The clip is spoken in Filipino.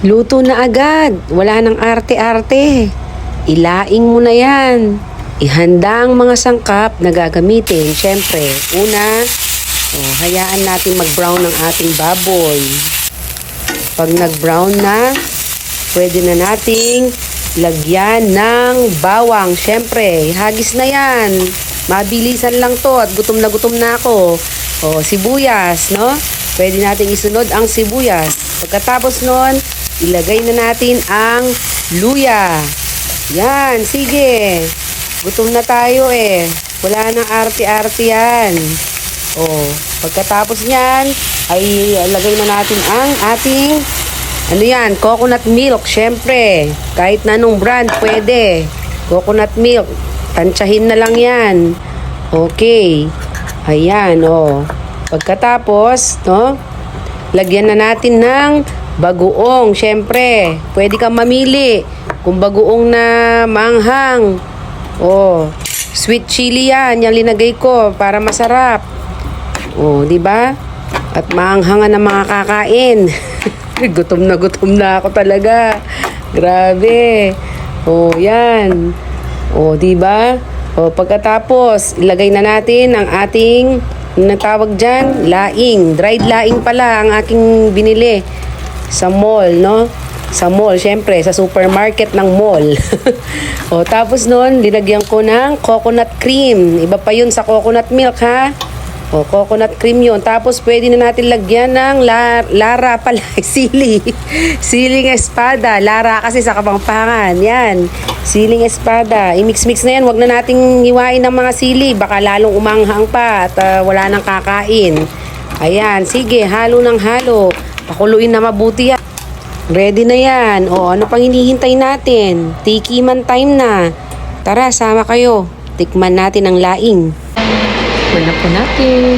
Luto na agad. Wala nang arte-arte. Ilaing mo na yan. Ihanda ang mga sangkap na gagamitin. Siyempre, una, hayaan natin mag-brown ang ating baboy. Pag nag-brown na, pwede na nating lagyan ng bawang. Siyempre, hagis na yan. Mabilisan lang to at gutom na ako. Sibuyas, no? Pwede nating isunod ang sibuyas. Pagkatapos nun, ilagay na natin ang luya. Yan, sige. Gutom na tayo eh. Wala nang arte-arte yan. Pagkatapos niyan, ay lagay na natin ang ating coconut milk. Syempre, kahit na anong brand, pwede. Coconut milk. Tansyahin na lang yan. Okay. Ayan, Pagkatapos, lagyan na natin ng bagoong. Syempre, pwede kang mamili kung bagoong na manghang. Sweet chili yan. Yan linagay ko para masarap. Di ba? At maanghangan ng mga kakain. Gutom na ako talaga. Grabe. Yan. Di ba? Pagkatapos, ilagay na natin ang ating tawag dyan, laing. Dried laing pala ang aking binili sa mall, no? Sa mall, syempre, sa supermarket ng mall. Tapos nun, linagyan ko ng coconut cream. Iba pa yun sa coconut milk, ha? Coconut cream yun. Tapos, pwede na natin lagyan ng Lara pala, sili. Siling espada. Lara kasi sa Kapampangan. Yan. Siling espada. I-mix-mix na yan. Huwag na nating hiwain ng mga sili. Baka lalong umanghang pa at wala nang kakain. Ayan. Sige, halo ng halo. Pakuluin na mabuti yan. Ready na yan. Ano pang hinihintay natin? Tikiman time na. Tara, sama kayo. Tikman natin ang laing. Wala po natin.